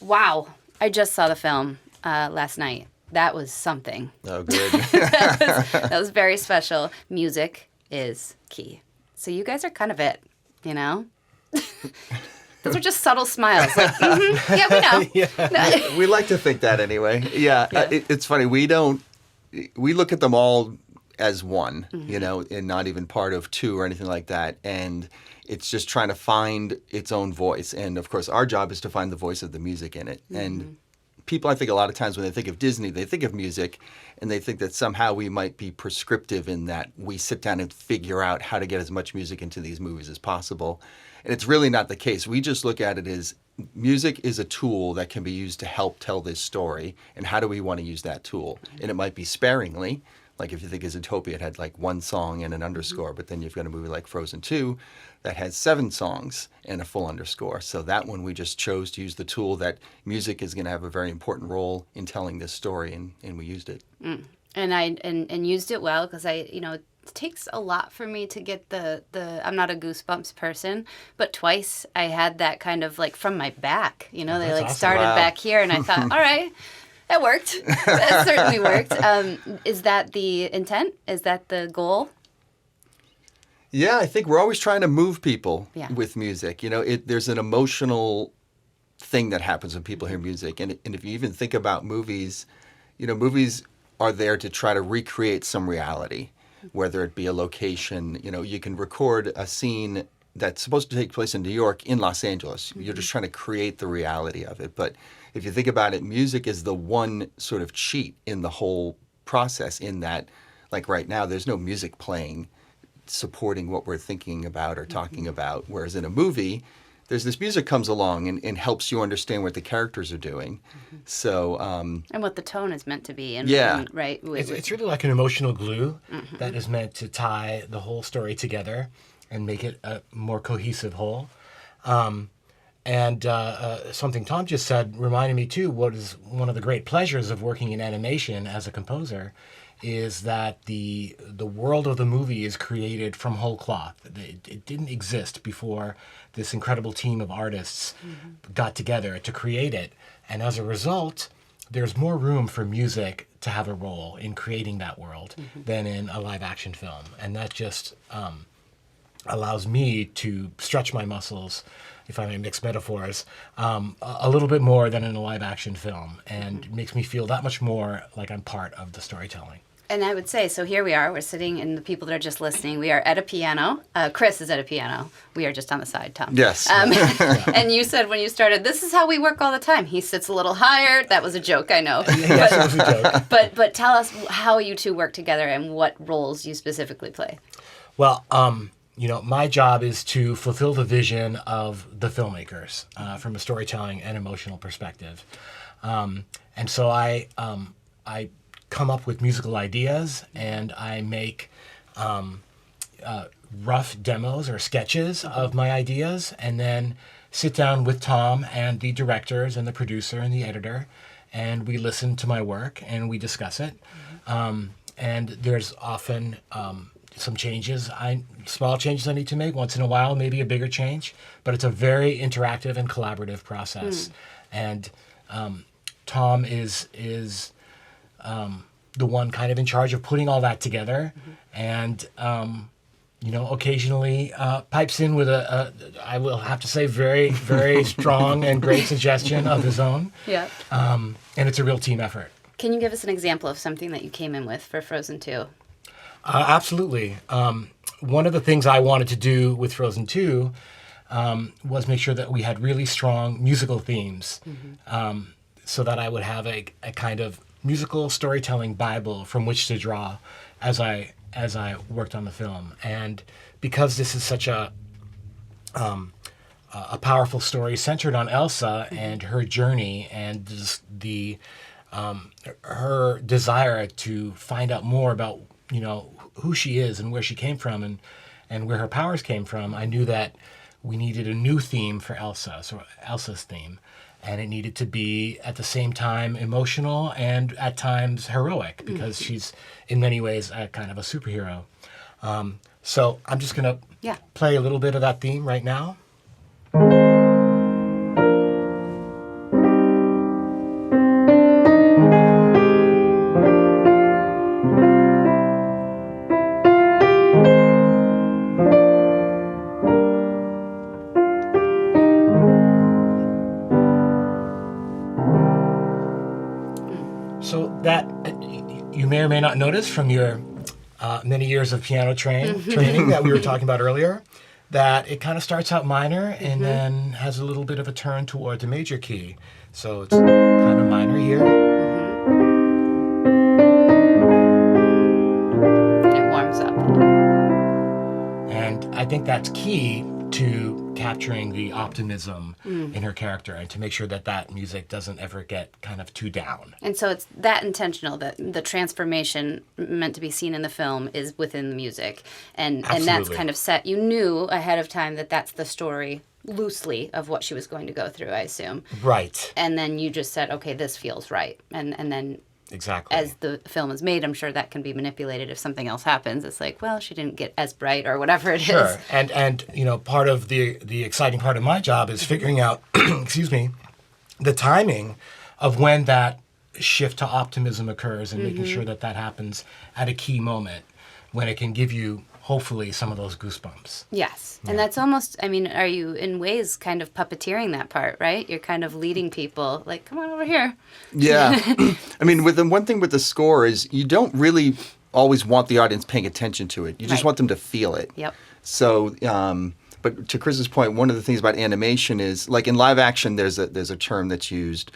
Wow. I just saw the film last night. That was something. Oh, good. that was very special. Music is key. So you guys are kind of it, you know? Those are just subtle smiles. Like, yeah, we know. Yeah. We like to think that anyway. Yeah, it's funny. We look at them all as one, you know, and not even part of two or anything like that. And it's just trying to find its own voice. And of course, our job is to find the voice of the music in it. And people, I think a lot of times when they think of Disney, they think of music and they think that somehow we might be prescriptive in that we sit down and figure out how to get as much music into these movies as possible. And it's really not the case. We just look at it as music is a tool that can be used to help tell this story. And how do we want to use that tool? And it might be sparingly. Like if you think of Zootopia, it had like one song and an underscore, but then you've got a movie like Frozen 2 that has 7 songs and a full underscore. So that one we just chose to use the tool that music is going to have a very important role in telling this story, and we used it. And I used it well because it takes a lot for me to get the I'm not a Goosebumps person, but twice I had that kind of like from my back, they like awesome. started back here, and I thought, all right. That worked. That certainly worked. Is that the intent? Is that the goal? Yeah, I think we're always trying to move people with music. There's an emotional thing that happens when people hear music. And if you even think about movies, movies are there to try to recreate some reality, whether it be a location. You can record a scene that's supposed to take place in New York in Los Angeles. You're just trying to create the reality of it. But if you think about it, music is the one sort of cheat in the whole process, in that, like right now, there's no music playing supporting what we're thinking about or talking about. Whereas in a movie, there's this music comes along and helps you understand what the characters are doing. So and what the tone is meant to be. And right. It's really like an emotional glue that is meant to tie the whole story together and make it a more cohesive whole. And something Tom just said reminded me too, what is one of the great pleasures of working in animation as a composer is that the world of the movie is created from whole cloth. It didn't exist before this incredible team of artists got together to create it. And as a result, there's more room for music to have a role in creating that world than in a live action film. And that just allows me to stretch my muscles, if I may mix metaphors, a little bit more than in a live action film, and makes me feel that much more like I'm part of the storytelling. And I would say, so here we are, we're sitting, and the people that are just listening, we are at a piano. Chris is at a piano. We are just on the side, Tom. Yes. And you said when you started, this is how we work all the time. He sits a little higher. That was a joke, I know. Yes, it was a joke. But tell us how you two work together and what roles you specifically play. Well, my job is to fulfill the vision of the filmmakers from a storytelling and emotional perspective. And so I come up with musical ideas, and I make rough demos or sketches of my ideas, and then sit down with Tom and the directors and the producer and the editor, and we listen to my work and we discuss it. And there's often some changes, small changes I need to make once in a while, maybe a bigger change, but it's a very interactive and collaborative process. And Tom is the one kind of in charge of putting all that together, and occasionally pipes in with I will have to say, very, very strong and great suggestion of his own. Yeah. And it's a real team effort. Can you give us an example of something that you came in with for Frozen 2? Absolutely. One of the things I wanted to do with Frozen 2 was make sure that we had really strong musical themes, so that I would have a kind of musical storytelling Bible from which to draw as I worked on the film. And because this is such a powerful story centered on Elsa and her journey and her desire to find out more about who she is and where she came from and where her powers came from, I knew that we needed a new theme for Elsa, so Elsa's theme. And it needed to be, at the same time, emotional and at times heroic, because she's, in many ways, a kind of a superhero. So I'm just going to play a little bit of that theme right now. So that you may or may not notice from your many years of piano training that we were talking about earlier, that it kind of starts out minor and then has a little bit of a turn towards a major key. So it's kind of minor here. And it warms up. And I think that's key to capturing the optimism in her character and to make sure that that music doesn't ever get kind of too down. And so it's that intentional, that the transformation meant to be seen in the film is within the music. And that's kind of set. You knew ahead of time that that's the story loosely of what she was going to go through, I assume. Right. And then you just said, okay, this feels right. And then exactly, as the film is made, I'm sure that can be manipulated if something else happens. It's like, well, she didn't get as bright or whatever it is. Sure. And you know, part of the exciting part of my job is figuring out, excuse me, the timing of when that shift to optimism occurs and making sure that that happens at a key moment when it can give you, hopefully, some of those goosebumps. Yes. And that's almost, I mean, are you in ways kind of puppeteering that part, right? You're kind of leading people, like, come on over here. Yeah. I mean, with the one thing with the score is you don't really always want the audience paying attention to it. You just want them to feel it. Yep. So, but to Chris's point, one of the things about animation is, like in live action, there's a term that's used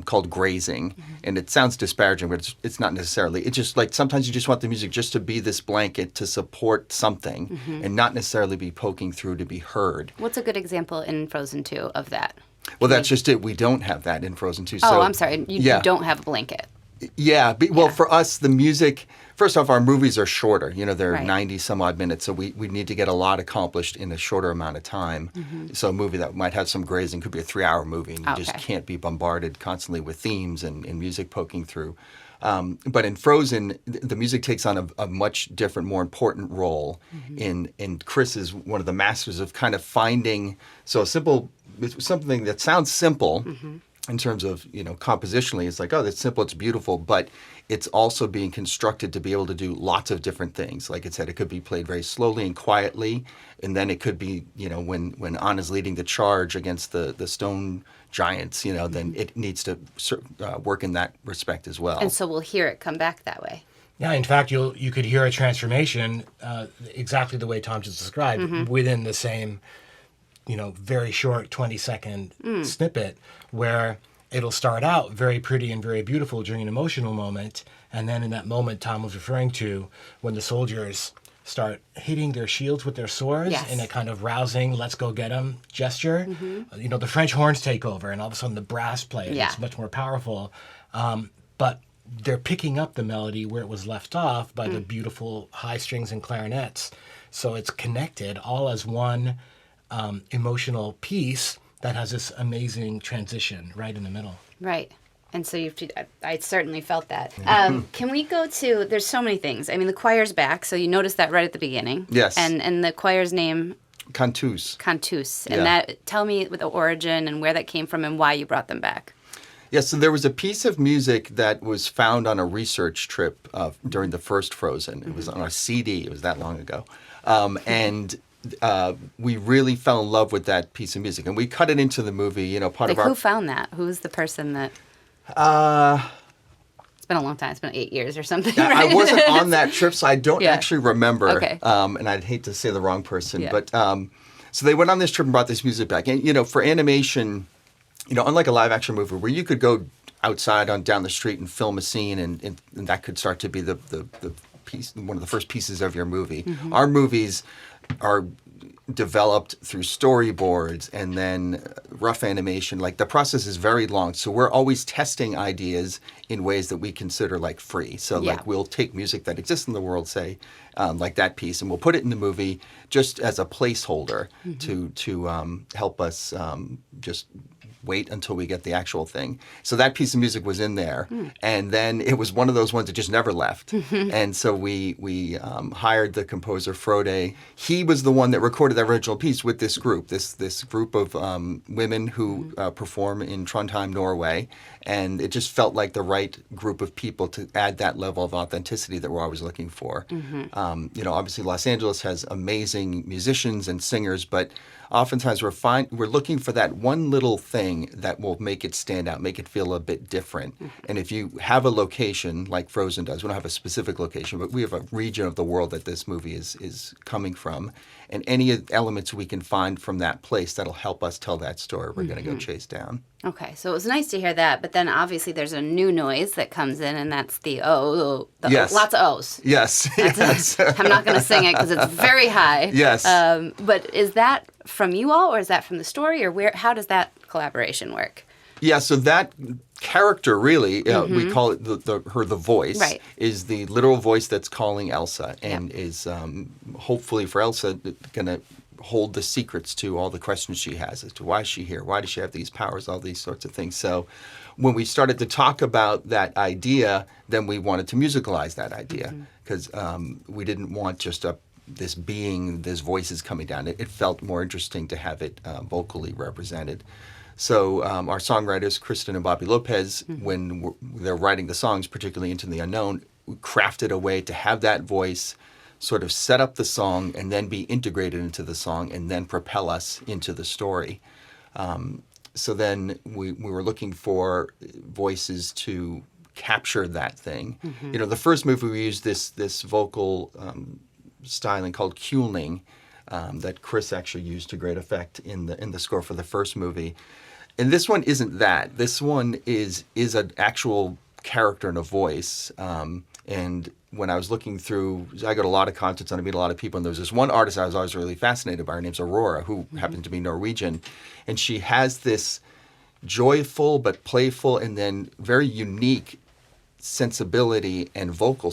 called grazing, and it sounds disparaging, but it's not necessarily. It's just like sometimes you just want the music just to be this blanket to support something and not necessarily be poking through to be heard. What's a good example in Frozen 2 of that? Well, that's just it. We don't have that in Frozen 2. Oh, So, I'm sorry. You don't have a blanket. Yeah. Well, for us, the music, first off, our movies are shorter. You know, they're Right. 90 some odd minutes. So we need to get a lot accomplished in a shorter amount of time. So a movie that might have some grazing could be a 3-hour movie. And you just can't be bombarded constantly with themes and music poking through. But in Frozen, the music takes on a much different, more important role. And Chris is one of the masters of kind of finding, something that sounds simple, in terms of, you know, compositionally, it's like, oh, that's simple, it's beautiful, but it's also being constructed to be able to do lots of different things. Like I said, it could be played very slowly and quietly, and then it could be, you know, when Anna's leading the charge against the stone giants, you know, then it needs to work in that respect as well. And so we'll hear it come back that way. Yeah, in fact, you could hear a transformation exactly the way Tom just described within the same, you know, very short 20-second snippet, where it'll start out very pretty and very beautiful during an emotional moment, and then in that moment Tom was referring to, when the soldiers start hitting their shields with their swords in a kind of rousing, let's go get 'em gesture, you know, the French horns take over, and all of a sudden the brass play, and it's much more powerful. But they're picking up the melody where it was left off by the beautiful high strings and clarinets. So it's connected all as one emotional piece that has this amazing transition right in the middle. Right. And so I certainly felt that. Can we go to, there's so many things. I mean, the choir's back, so you noticed that right at the beginning. Yes. And the choir's name? Cantus. Cantus. And tell me the origin and where that came from and why you brought them back. Yeah, so there was a piece of music that was found on a research trip during the first Frozen. It was on a CD. It was that long ago. And we really fell in love with that piece of music, and we cut it into the movie. You know, who found that? Who's the person that? It's been a long time. It's been 8 years or something. Right? I wasn't on that trip, so I don't actually remember. Okay. And I'd hate to say the wrong person, but so they went on this trip and brought this music back. And you know, for animation, you know, unlike a live action movie where you could go outside down the street and film a scene, and that could start to be the piece, one of the first pieces of your movie. Our movies are developed through storyboards and then rough animation. Like, the process is very long, so we're always testing ideas in ways that we consider like free. So like, we'll take music that exists in the world, say like that piece, and we'll put it in the movie just as a placeholder to help us just wait until we get the actual thing. So that piece of music was in there, and then it was one of those ones that just never left. And so we hired the composer Frode. He was the one that recorded that original piece with this group, this group of women who perform in Trondheim, Norway, and it just felt like the right group of people to add that level of authenticity that we're always looking for. You know, obviously Los Angeles has amazing musicians and singers, but oftentimes we're looking for that one little thing something that will make it stand out, make it feel a bit different. And if you have a location like Frozen does, we don't have a specific location, but we have a region of the world that this movie is coming from. And any elements we can find from that place that'll help us tell that story, we're going to go chase down. Okay, so it was nice to hear that, but then obviously there's a new noise that comes in, and that's the Yes. lots of O's. Yes, yes. I'm not going to sing it because it's very high. Yes. But is that from you all, or is that from the story, or how does that collaboration work? Yeah, so that character really, we call it the voice, Right. is the literal voice that's calling Elsa, and is hopefully for Elsa going to hold the secrets to all the questions she has as to why is she here, why does she have these powers, all these sorts of things. So when we started to talk about that idea, then we wanted to musicalize that idea, because we didn't want just this voices coming down. It felt more interesting to have it vocally represented. So our songwriters, Kristen and Bobby Lopez, when they're writing the songs, particularly Into the Unknown, crafted a way to have that voice sort of set up the song and then be integrated into the song and then propel us into the story. So then we were looking for voices to capture that thing. You know, the first movie we used this vocal styling called cueling that Chris actually used to great effect in the score for the first movie. And this one isn't that. This one is an actual character and a voice. And when I was looking through, I got a lot of concerts and I meet a lot of people, and there was this one artist I was always really fascinated by. Her name's Aurora, who happened to be Norwegian. And she has this joyful but playful and then very unique sensibility and vocal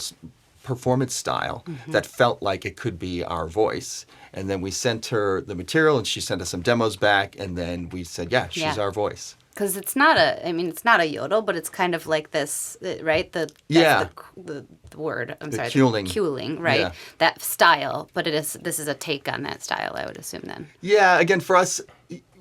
performance style that felt like it could be our voice. And then we sent her the material, and she sent us some demos back, and then we said, yeah, she's our voice. Because it's not a yodel, but it's kind of like this, right? The word. I'm sorry. Cueling. Cueling, right? Yeah. That style, but this is a take on that style, I would assume then. Yeah, again, for us,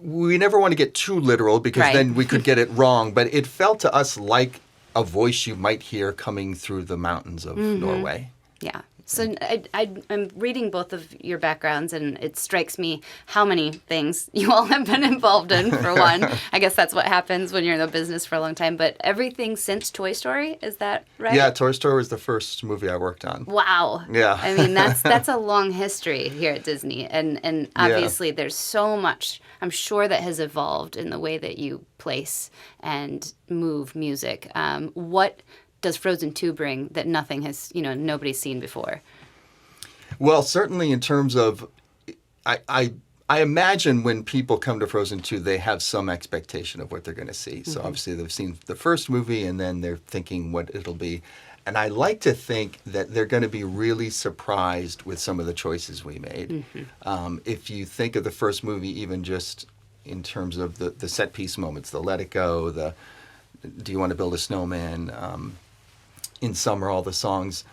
we never want to get too literal because then we could get it wrong, but it felt to us like a voice you might hear coming through the mountains of Norway. Yeah. So I'm reading both of your backgrounds, and it strikes me how many things you all have been involved in, for one. I guess that's what happens when you're in the business for a long time. But everything since Toy Story, is that right? Yeah, Toy Story was the first movie I worked on. Wow. Yeah. I mean, that's a long history here at Disney. And obviously there's so much, I'm sure, that has evolved in the way that you place and move music. What does Frozen 2 bring that nothing has, nobody's seen before? Well, certainly in terms of, I imagine when people come to Frozen 2, they have some expectation of what they're going to see. So obviously they've seen the first movie, and then they're thinking what it'll be. And I like to think that they're going to be really surprised with some of the choices we made. If you think of the first movie, even just in terms of the set piece moments, the Let It Go, the Do You Want to Build a Snowman, In Summer, all the songs,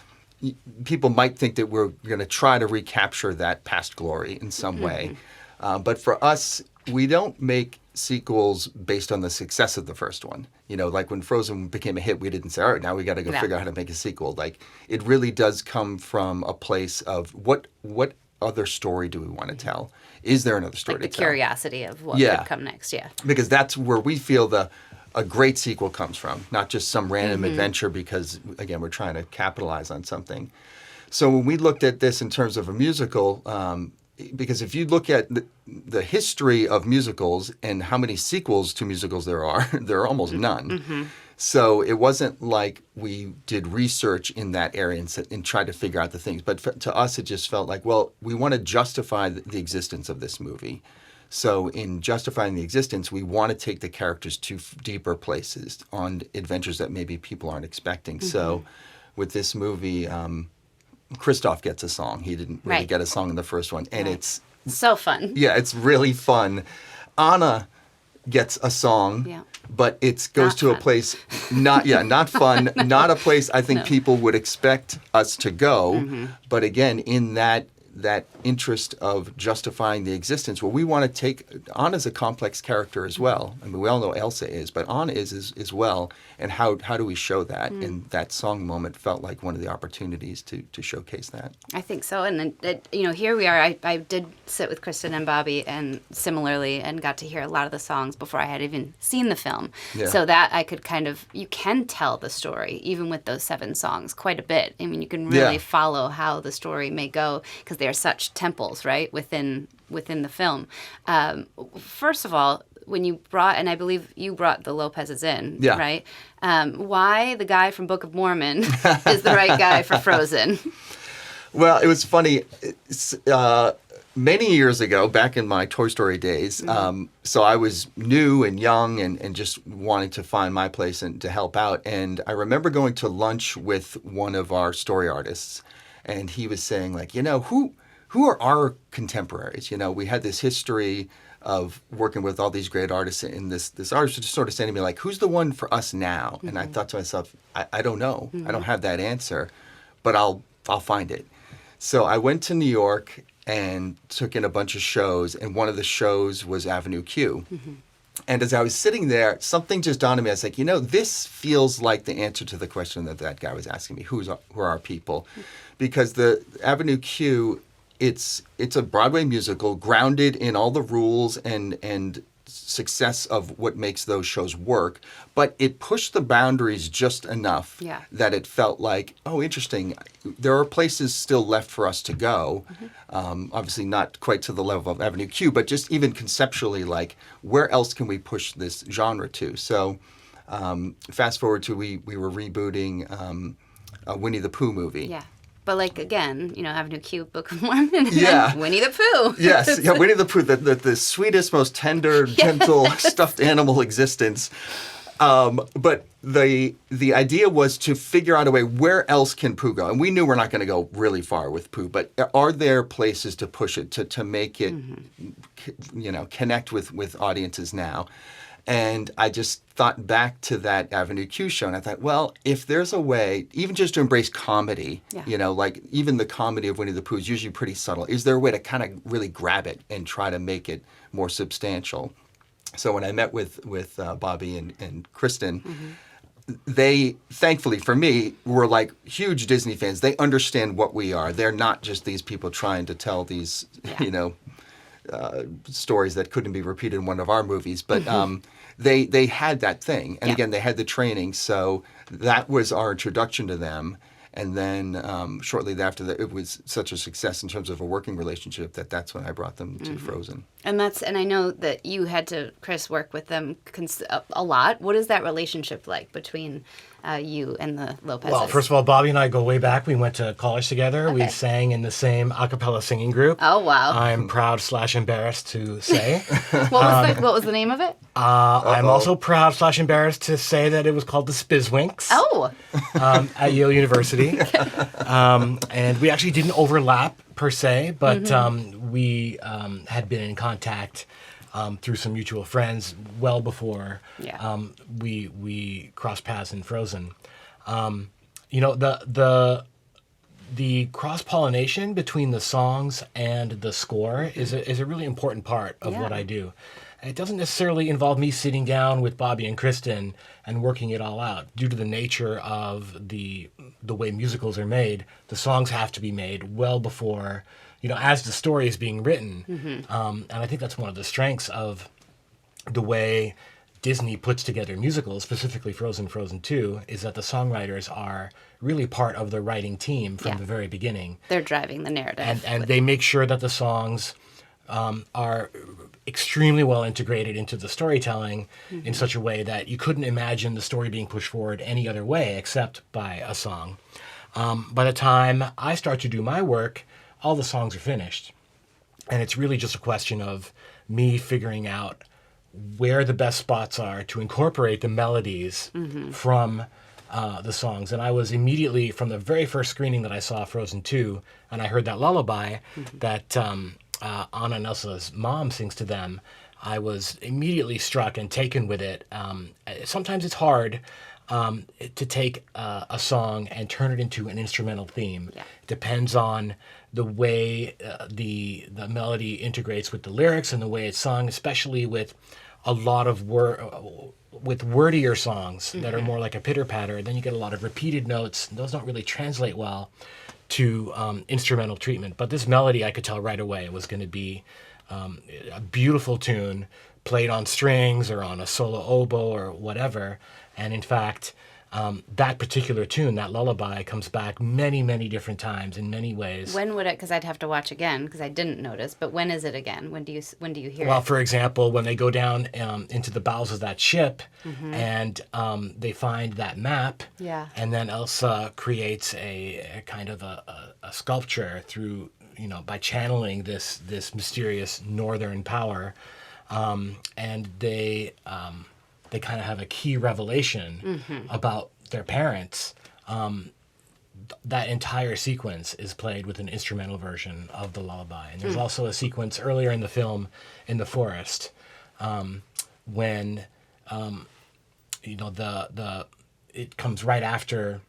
people might think that we're going to try to recapture that past glory in some way. But for us, we don't make sequels based on the success of the first one. Like when Frozen became a hit, we didn't say, all right, now we got to go figure out how to make a sequel. Like, it really does come from a place of what other story do we want to tell? Is there another story to tell? The curiosity of what could come next, Because that's where we feel a great sequel comes from, not just some random adventure because, again, we're trying to capitalize on something. So when we looked at this in terms of a musical, because if you look at the history of musicals and how many sequels to musicals there are almost none. So it wasn't like we did research in that area and tried to figure out the things. But to us, it just felt like, well, we want to justify the existence of this movie. So in justifying the existence, we want to take the characters to deeper places on adventures that maybe people aren't expecting. So with this movie, Kristoff gets a song. He didn't really get a song in the first one. And it's so fun. Yeah, it's really fun. Anna gets a song, but it goes to a place not fun, not a place I think people would expect us to go. But again, in that that interest of justifying the existence. Well, we want to take Anna's a complex character as well. I mean, we all know Elsa is, but Anna is as well. And how do we show that? And that song moment felt like one of the opportunities to showcase that. I think so. And here we are. I did sit with Kristen and Bobby, and similarly, and got to hear a lot of the songs before I had even seen the film. Yeah. So that I could you can tell the story even with those 7 songs quite a bit. I mean, you can really follow how the story may go because they are such temples, right, within the film. First of all, when you brought, and I believe you brought the Lopez's in, right? Why the guy from Book of Mormon is the right guy for Frozen? Well, it was funny. Many years ago, back in my Toy Story days, so I was new and young and just wanting to find my place and to help out. And I remember going to lunch with one of our story artists, and he was saying, like, who are our contemporaries? We had this history of working with all these great artists, and this artist was just sort of saying to me, like, who's the one for us now? And I thought to myself, I don't know. I don't have that answer, but I'll find it. So I went to New York and took in a bunch of shows, and one of the shows was Avenue Q. And as I was sitting there, something just dawned on me. I was like, this feels like the answer to the question that guy was asking me, who are our people? Because the Avenue Q, it's a Broadway musical grounded in all the rules and success of what makes those shows work, but it pushed the boundaries just enough that it felt like, oh, interesting. There are places still left for us to go. Obviously not quite to the level of Avenue Q, but just even conceptually, like, where else can we push this genre to? So fast forward to we were rebooting a Winnie the Pooh movie. Yeah. But, like, again, Avenue Q, Book of Mormon, Winnie the Pooh. Yes, Winnie the Pooh, the sweetest, most tender, gentle, stuffed animal existence. But the idea was to figure out a way, where else can Pooh go? And we knew we're not going to go really far with Pooh, but are there places to push it, to make it, connect with audiences now? And I just thought back to that Avenue Q show, and I thought, well, if there's a way, even just to embrace comedy, like even the comedy of Winnie the Pooh is usually pretty subtle. Is there a way to kind of really grab it and try to make it more substantial? So when I met with Bobby and Kristen, they, thankfully for me, were like huge Disney fans. They understand what we are. They're not just these people trying to tell these, stories that couldn't be repeated in one of our movies, but they had that thing, and again, they had the training, so that was our introduction to them. And then shortly after that, it was such a success in terms of a working relationship that's when I brought them to Frozen. And I know that you had to, Chris, work with them a lot. What is that relationship like between you and the Lopez's? Well, first of all, Bobby and I go way back. We went to college together. Okay. We sang in the same a cappella singing group. Oh, wow. I'm proud/embarrassed to say. What was the name of it? I'm also proud/embarrassed to say that it was called the Spizwinks. Oh. At Yale University. And we actually didn't overlap per se, but we had been in contact through some mutual friends well before we crossed paths in Frozen. The cross-pollination between the songs and the score is a really important part of what I do. It doesn't necessarily involve me sitting down with Bobby and Kristen and working it all out. Due to the nature of the way musicals are made, the songs have to be made well before, as the story is being written. And I think that's one of the strengths of the way Disney puts together musicals, specifically Frozen, Frozen 2, is that the songwriters are really part of the writing team from the very beginning. They're driving the narrative. And they make sure that the songs are extremely well integrated into the storytelling in such a way that you couldn't imagine the story being pushed forward any other way except by a song. By the time I start to do my work, all the songs are finished. And it's really just a question of me figuring out where the best spots are to incorporate the melodies from the songs. And I was immediately, from the very first screening that I saw Frozen 2, and I heard that lullaby that Anna and Elsa's mom sings to them, I was immediately struck and taken with it. Sometimes it's hard to take a song and turn it into an instrumental theme. Yeah. It depends on the way the melody integrates with the lyrics and the way it's sung, especially with a lot of with wordier songs that are more like a pitter-patter. Then you get a lot of repeated notes. Those don't really translate well to instrumental treatment. But this melody, I could tell right away it was going to be a beautiful tune played on strings or on a solo oboe or whatever. And in fact, that particular tune, that lullaby, comes back many, many different times in many ways. When would it? Because I'd have to watch again because I didn't notice. But when is it again? When do you hear it? Well, for example, when they go down into the bowels of that ship and they find that map, and then Elsa creates a kind of a sculpture through, by channeling this mysterious northern power, and they kind of have a key revelation about their parents. That entire sequence is played with an instrumental version of the lullaby. And there's also a sequence earlier in the film in the forest when it comes right after,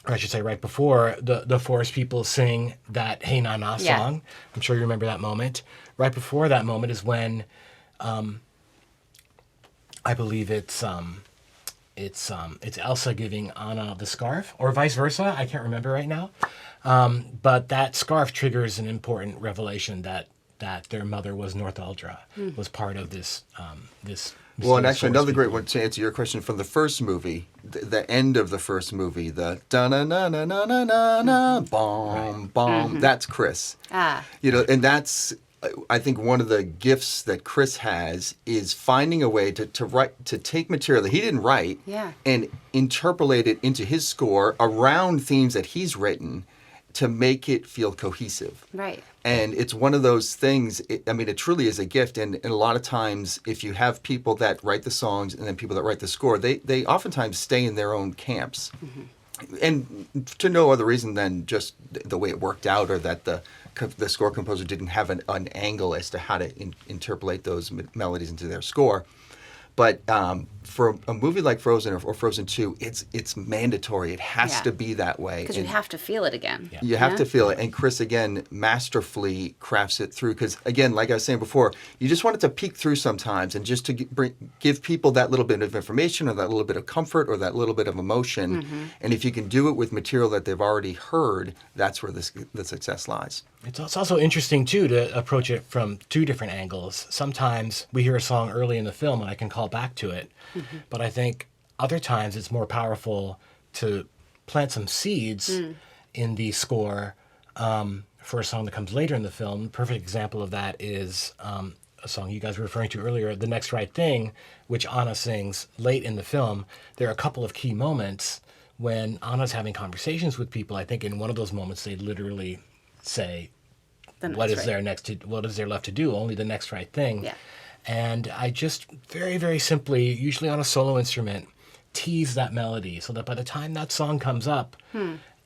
or I should say right before, the forest people sing that Hey Na Na song. I'm sure you remember that moment. Right before that moment is when I believe it's Elsa giving Anna the scarf, or vice versa. I can't remember right now. But that scarf triggers an important revelation that their mother was Northuldra, was part of this. Well, and actually, another great one to answer your question from the first movie, the end of the first movie, the da na na na na na na na, bomb bomb. That's Chris. And that's. I think one of the gifts that Chris has is finding a way to take material that he didn't write and interpolate it into his score around themes that he's written to make it feel cohesive. Right. And it's one of those things, it truly is a gift. And a lot of times, if you have people that write the songs and then people that write the score, they oftentimes stay in their own camps. And to no other reason than just the way it worked out, or that the score composer didn't have an angle as to how to interpolate those melodies into their score. But for a movie like Frozen or Frozen 2, it's mandatory. It has to be that way. Because you have to feel it again. Yeah. You have to feel it. And Chris, again, masterfully crafts it through. Because, again, like I was saying before, you just want it to peek through sometimes and just to give people that little bit of information or that little bit of comfort or that little bit of emotion. And if you can do it with material that they've already heard, that's where the success lies. It's also interesting, too, to approach it from two different angles. Sometimes we hear a song early in the film and I can call back to it. But I think other times it's more powerful to plant some seeds in the score for a song that comes later in the film. The perfect example of that is a song you guys were referring to earlier, The Next Right Thing, which Anna sings late in the film. There are a couple of key moments when Anna's having conversations with people. I think in one of those moments they literally say, what is there left to do? Only the next right thing. Yeah. And I just very, very simply, usually on a solo instrument, tease that melody so that by the time that song comes up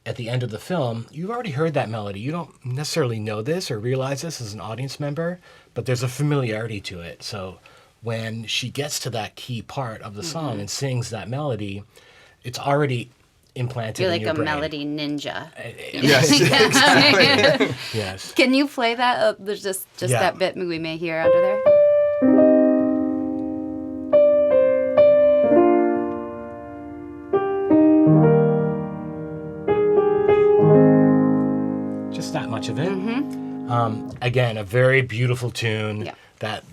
at the end of the film, you've already heard that melody. You don't necessarily know this or realize this as an audience member, but there's a familiarity to it. So when she gets to that key part of the song and sings that melody, it's already implanted in your brain. You're like a melody ninja. Yes, exactly. Yes. Can you play that? There's just that bit we may hear under there. Just that much of it. Again, a very beautiful tune that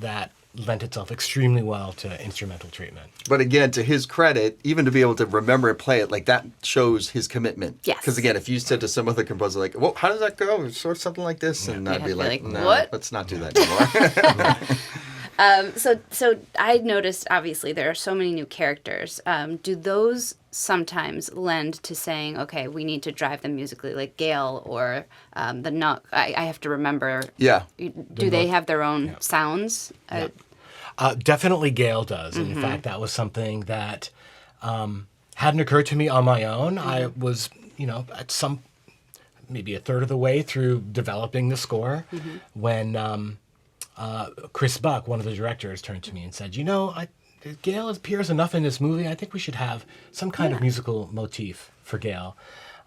lent itself extremely well to instrumental treatment. But again, to his credit, even to be able to remember and play it, like that shows his commitment. Yes. Because again, if you said to some other composer, like, well, how does that go? It's sort of something like this. And I'd be like, no, what? Let's not do that anymore. So I noticed, obviously, there are so many new characters. Do those sometimes lend to saying, okay, we need to drive them musically, like Gail or the Nook? I have to remember. Yeah. Do they have their own sounds? Definitely Gail does. And in fact, that was something that hadn't occurred to me on my own. I was, at maybe a third of the way through developing the score when Chris Buck, one of the directors, turned to me and said, Gail appears enough in this movie. I think we should have some kind of musical motif for Gail.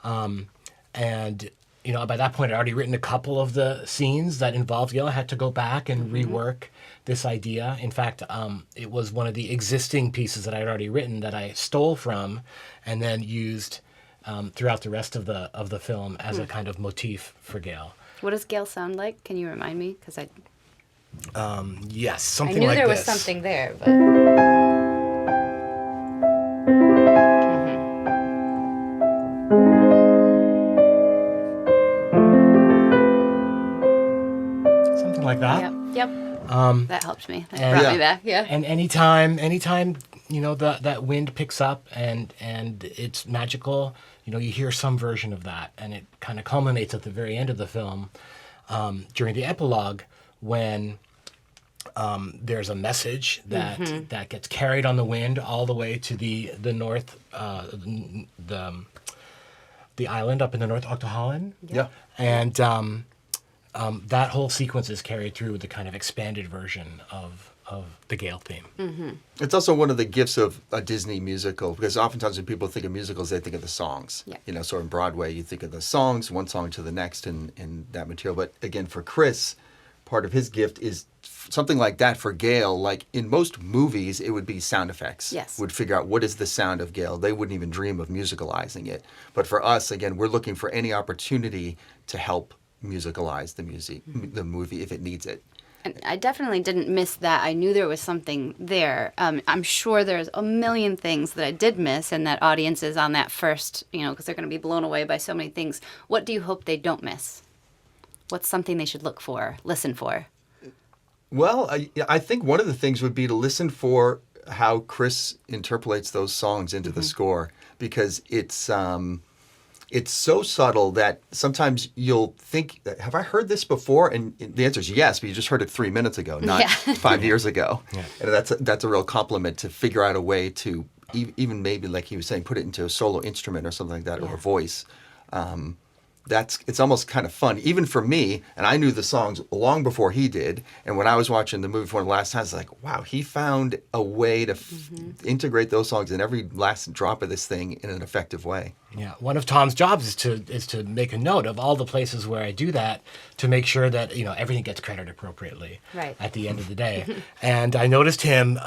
And, by that point, I'd already written a couple of the scenes that involved Gail. I had to go back and rework this idea. In fact, it was one of the existing pieces that I had already written that I stole from and then used throughout the rest of the film as a kind of motif for Gail. What does Gail sound like? Can you remind me? Because Yes, something I knew like there this. was something there, but Something like that. Yep. That helped me. That brought me back. Yeah. And anytime that wind picks up and it's magical, you hear some version of that, and it kind of culminates at the very end of the film, during the epilogue, when there's a message that gets carried on the wind all the way to the north, the island up in the North Octaholland. Yeah. And that whole sequence is carried through with the kind of expanded version of the Gale theme. Mm-hmm. It's also one of the gifts of a Disney musical, because oftentimes when people think of musicals, they think of the songs. Yeah. So in Broadway, you think of the songs, one song to the next, and that material. But again, for Chris, part of his gift is something like that for Gale. Like in most movies, it would be sound effects. Yes. Would figure out what is the sound of Gale. They wouldn't even dream of musicalizing it. But for us, again, we're looking for any opportunity to help musicalize the movie if it needs it. And I definitely didn't miss that. I knew there was something there. I'm sure there's a million things that I did miss, and that audiences on that first, because they're going to be blown away by so many things. What do you hope they don't miss? What's something they should look for, listen for? Well, I think one of the things would be to listen for how Chris interpolates those songs into the score, because it's so subtle that sometimes you'll think, have I heard this before? And the answer is yes, but you just heard it 3 minutes ago, not 5 years ago. Yeah. And that's a real compliment to figure out a way to even maybe, like he was saying, put it into a solo instrument or something like that, or a voice. It's almost kind of fun, even for me. And I knew the songs long before he did. And when I was watching the movie for one of the last times, I was like, wow, he found a way to integrate those songs in every last drop of this thing in an effective way. Yeah, one of Tom's jobs is to make a note of all the places where I do that, to make sure that everything gets credited appropriately at the end of the day. And I noticed him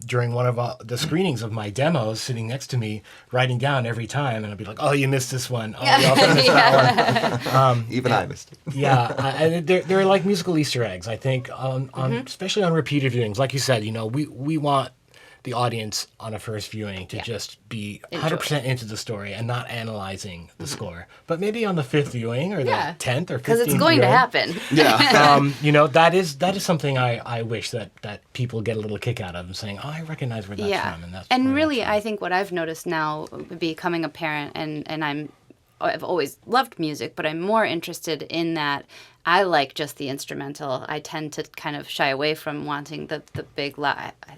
during one of the screenings of my demos, sitting next to me, writing down every time, and I'd be like, "Oh, you missed this one. Oh, you also missed that one." Even I missed it. And they're like musical Easter eggs. I think on especially on repeated viewings, like you said, we want the audience on a first viewing to just be 100% into the story and not analyzing the score. But maybe on the 5th viewing or the 10th or 15th because it's going to happen. Yeah. That is something I wish that people get a little kick out of, and saying, "Oh, I recognize where that's from." And really, I think what I've noticed now, becoming a parent, and I've always loved music, but I'm more interested in that. I like just the instrumental. I tend to kind of shy away from wanting the big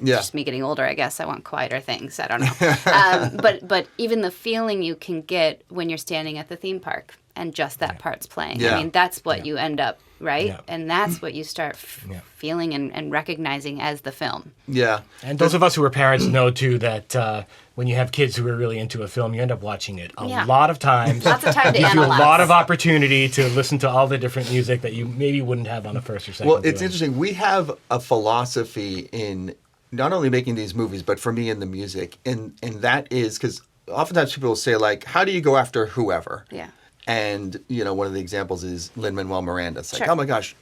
just me getting older, I guess. I want quieter things. I don't know. But even the feeling you can get when you're standing at the theme park and just that part's playing. I mean, that's what you end up, right? Yeah. And that's what you start feeling and recognizing as the film. Yeah. And those of us who are parents know, too, that when you have kids who are really into a film, you end up watching it a lot of times. Lots of time to analyze. You analyze. A lot of opportunity to listen to all the different music that you maybe wouldn't have on a first or second Well, it's viewing. interesting. We have a philosophy in not only making these movies, but for me in the music. And that is because oftentimes people will say, like, how do you go after whoever? Yeah. And, one of the examples is Lin-Manuel Miranda. It's like, oh my gosh,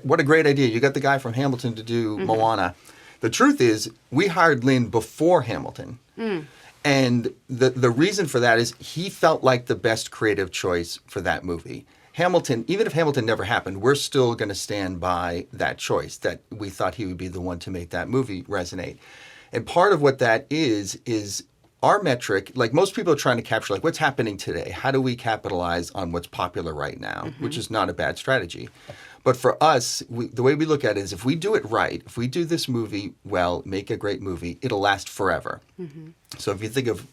what a great idea. You got the guy from Hamilton to do Moana. The truth is, we hired Lin before Hamilton. And the reason for that is he felt like the best creative choice for that movie. Hamilton, even if Hamilton never happened, we're still going to stand by that choice, that we thought he would be the one to make that movie resonate. And part of what that is our metric, like most people are trying to capture, like, what's happening today? How do we capitalize on what's popular right now? Which is not a bad strategy. But for us, the way we look at it is, if we do it right, if we do this movie well, make a great movie, it'll last forever. So if you think of,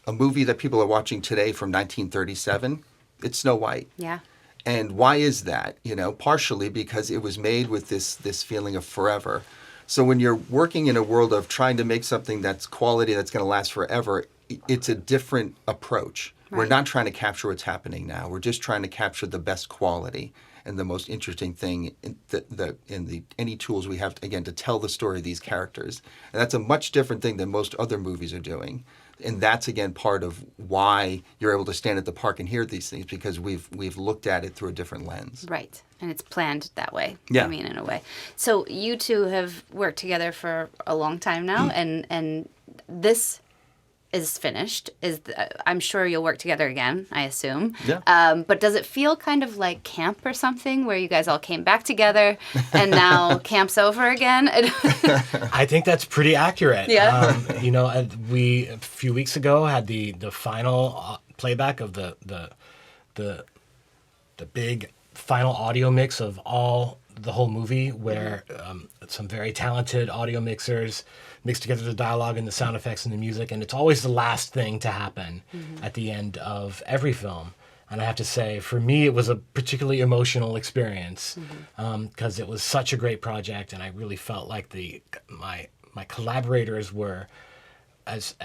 a movie that people are watching today from 1937, it's Snow White. Yeah. And why is that? Partially because it was made with this feeling of forever. So when you're working in a world of trying to make something that's quality, that's going to last forever, it's a different approach. Right. We're not trying to capture what's happening now. We're just trying to capture the best quality and the most interesting thing in any tools we have, again, to tell the story of these characters. And that's a much different thing than most other movies are doing. And that's, again, part of why you're able to stand at the park and hear these things, because we've looked at it through a different lens. Right. And it's planned that way. Yeah. I mean, in a way. So you two have worked together for a long time now, and this is finished. I'm sure you'll work together again, I assume. Yeah. But does it feel kind of like camp or something, where you guys all came back together and now camp's over again? I think that's pretty accurate. Yeah. We a few weeks ago had the final playback of the big final audio mix of the whole movie, where some very talented audio mixers mix together the dialogue and the sound effects and the music, and it's always the last thing to happen at the end of every film. And I have to say, for me, it was a particularly emotional experience, because it was such a great project, and I really felt like my collaborators were as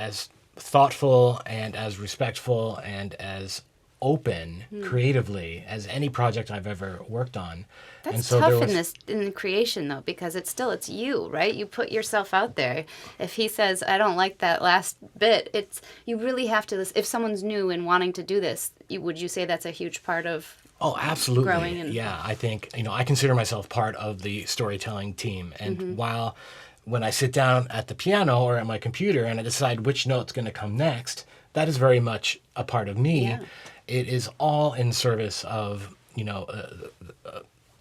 thoughtful and as respectful and as open creatively as any project I've ever worked on. That's and so tough in the creation, though, because it's you, right? You put yourself out there. If he says, I don't like that last bit, you really have to, if someone's new and wanting to do this, would you say that's a huge part of absolutely growing? Yeah, I think, I consider myself part of the storytelling team. And when I sit down at the piano or at my computer and I decide which note's going to come next, that is very much a part of me. Yeah. It is all in service of,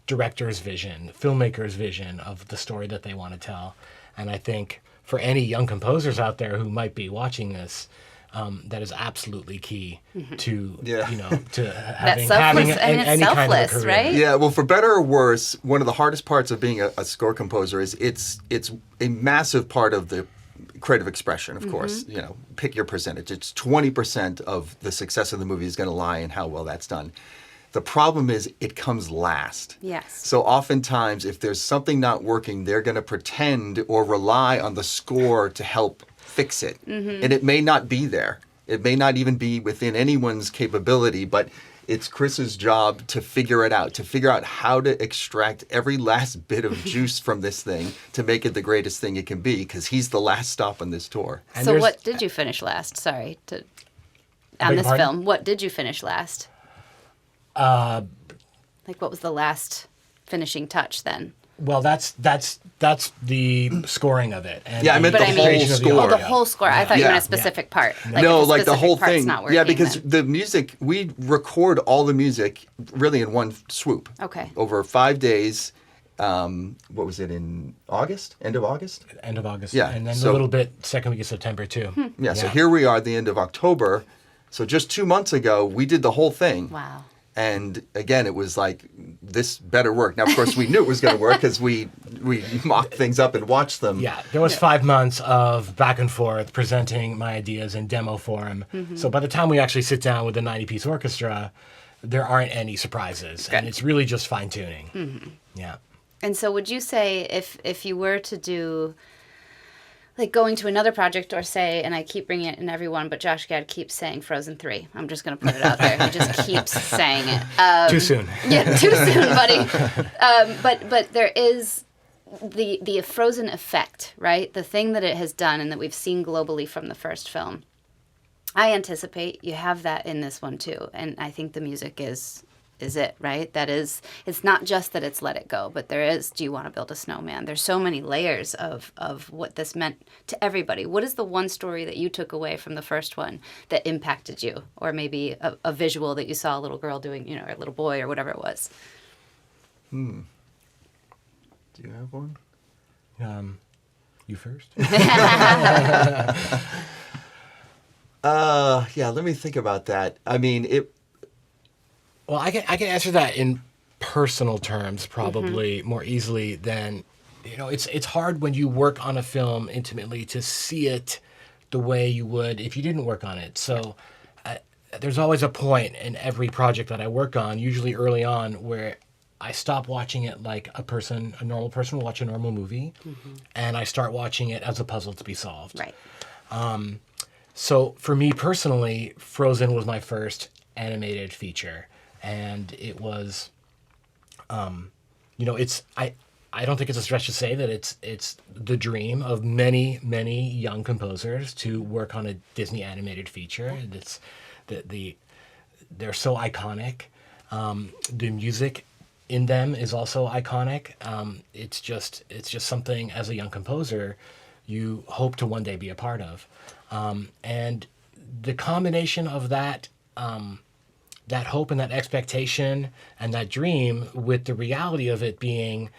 director's vision, filmmaker's vision of the story that they want to tell. And I think for any young composers out there who might be watching this, that is absolutely key to, to having any kind of a career. Right? Yeah, well, for better or worse, one of the hardest parts of being a score composer is it's a massive part of the creative expression, of course. Pick your percentage. It's 20% of the success of the movie is going to lie in how well that's done. The problem is it comes last. Yes. So oftentimes, if there's something not working, they're going to pretend or rely on the score to help fix it. And it may not be there. It may not even be within anyone's capability, but it's Chris's job to figure it out, to figure out how to extract every last bit of juice from this thing to make it the greatest thing it can be, because he's the last stop on this tour. And so what did you finish last? Sorry. On this film, what did you finish last? What was the last finishing touch then? Well, that's the scoring of it. And I meant the whole score. The whole score. I thought you meant a specific part. Like the whole thing. Working, because the music, we record all the music really in one swoop. Okay. Over 5 days. What was it, in August? End of August? End of August. Yeah. And then a little bit second week of September too. Yeah, so here we are at the end of October. So just 2 months ago, we did the whole thing. Wow. And again, it was like, this better work. Now, of course, we knew it was going to work because we mocked things up and watched them. Yeah, there was 5 months of back and forth presenting my ideas in demo form. So by the time we actually sit down with the 90-piece orchestra, there aren't any surprises. Good. And it's really just fine-tuning. Yeah. And so would you say if you were to do, like, going to another project, or say, and I keep bringing it in everyone, but Josh Gad keeps saying Frozen 3. I'm just going to put it out there. He just keeps saying it. Too soon. Yeah, too soon, buddy. But there is the Frozen effect, right? The thing that it has done and that we've seen globally from the first film. I anticipate you have that in this one too. And I think the music is it, right? That is, it's not just that it's Let It Go, but there is Do You Want to Build a Snowman? There's so many layers of what this meant to everybody. What is the one story that you took away from the first one that impacted you? Or maybe a visual that you saw a little girl doing, or a little boy, or whatever it was. Do you have one? You first? Yeah, let me think about that. I mean, Well, I can answer that in personal terms probably more easily than, it's hard when you work on a film intimately to see it the way you would if you didn't work on it. So there's always a point in every project that I work on, usually early on, where I stop watching it like a normal person will watch a normal movie, and I start watching it as a puzzle to be solved. Right. So for me personally, Frozen was my first animated feature, and it was, I don't think it's a stretch to say that it's the dream of many, many young composers to work on a Disney animated feature. It's they're so iconic. The music in them is also iconic. It's just something as a young composer you hope to one day be a part of. And the combination of that hope and that expectation and that dream with the reality of it being,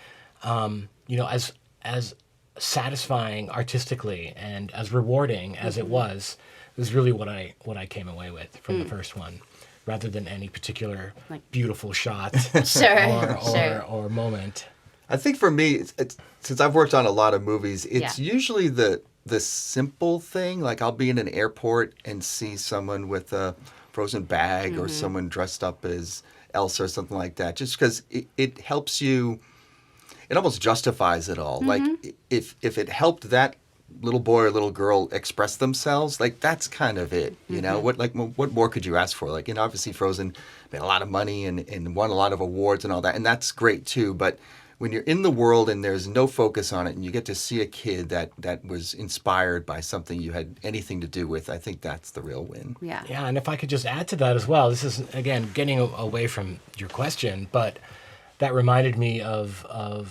as satisfying artistically and as rewarding as it was really what I came away with from the first one, rather than any particular beautiful shot or moment. I think for me, it's since I've worked on a lot of movies, it's usually the simple thing. Like I'll be in an airport and see someone with a Frozen bag or someone dressed up as Elsa or something like that, just because it helps you. It almost justifies it all. Like if it helped that little boy or little girl express themselves, like that's kind of it. You know, what more could you ask for? Like, obviously Frozen made a lot of money and won a lot of awards and all that, and that's great too. But when you're in the world and there's no focus on it, and you get to see a kid that was inspired by something you had anything to do with, I think that's the real win. Yeah. Yeah, and if I could just add to that as well, this is, again, getting away from your question, but that reminded me of a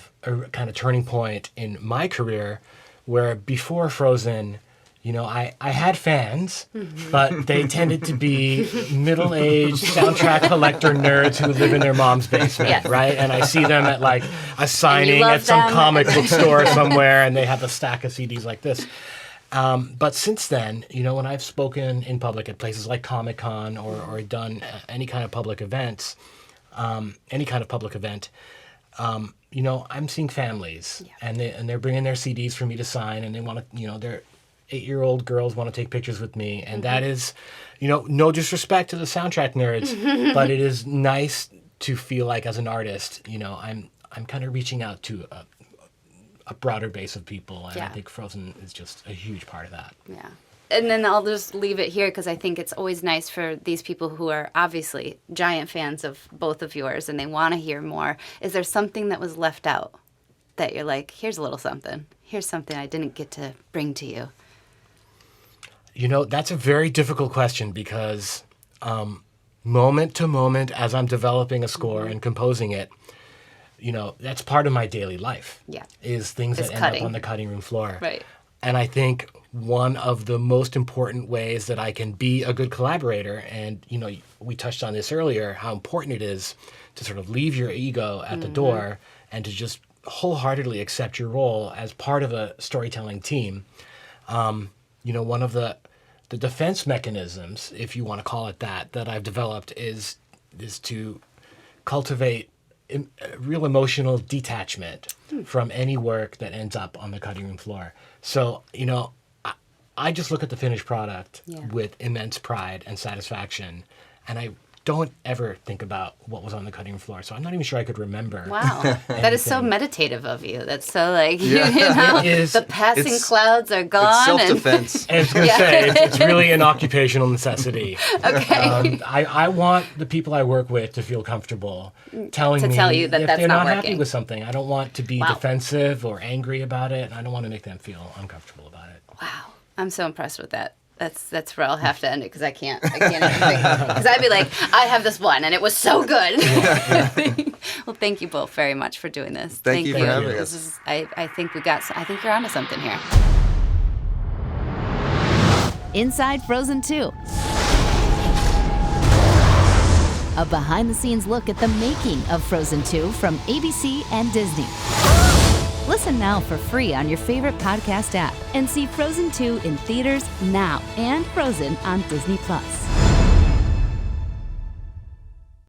kind of turning point in my career where before Frozen, I had fans, but they tended to be middle-aged soundtrack collector nerds who live in their mom's basement, right? And I see them at like a signing at some comic book store somewhere, and they have a stack of CDs like this. But since then, when I've spoken in public at places like Comic-Con or done any kind of public event, I'm seeing families, and they're bringing their CDs for me to sign, and they want to, their 8-year-old girls want to take pictures with me, and that is, no disrespect to the soundtrack nerds, but it is nice to feel like as an artist, I'm kind of reaching out to a broader base of people, and I think Frozen is just a huge part of that. Yeah. And then I'll just leave it here because I think it's always nice for these people who are obviously giant fans of both of yours and they want to hear more. Is there something that was left out that you're like, here's a little something. Here's something I didn't get to bring to you? That's a very difficult question because moment to moment as I'm developing a score and composing it, that's part of my daily life. Yeah. Is things that end up on the cutting room floor. Right. And I think one of the most important ways that I can be a good collaborator, and, we touched on this earlier, how important it is to sort of leave your ego at the door and to just wholeheartedly accept your role as part of a storytelling team. One of the defense mechanisms, if you want to call it that I've developed is to cultivate real emotional detachment from any work that ends up on the cutting room floor. So, I just look at the finished product with immense pride and satisfaction, and I don't ever think about what was on the cutting room floor. So I'm not even sure I could remember. Wow. That is so meditative of you. That's so the passing clouds are gone. It's self-defense. And I was going to say, it's really an occupational necessity. Okay. I want the people I work with to feel comfortable tell you that that's if they're not not working. happy with something. I don't want to be defensive or angry about it. And I don't want to make them feel uncomfortable about it. Wow. I'm so impressed with that. That's where I'll have to end it because I can't even think. Because I'd be like, I have this one and it was so good. Well, thank you both very much for doing this. Thank you for having us. I think you're onto something here. Inside Frozen 2. A behind-the-scenes look at the making of Frozen 2 from ABC and Disney. Listen now for free on your favorite podcast app and see Frozen 2 in theaters now and Frozen on Disney+.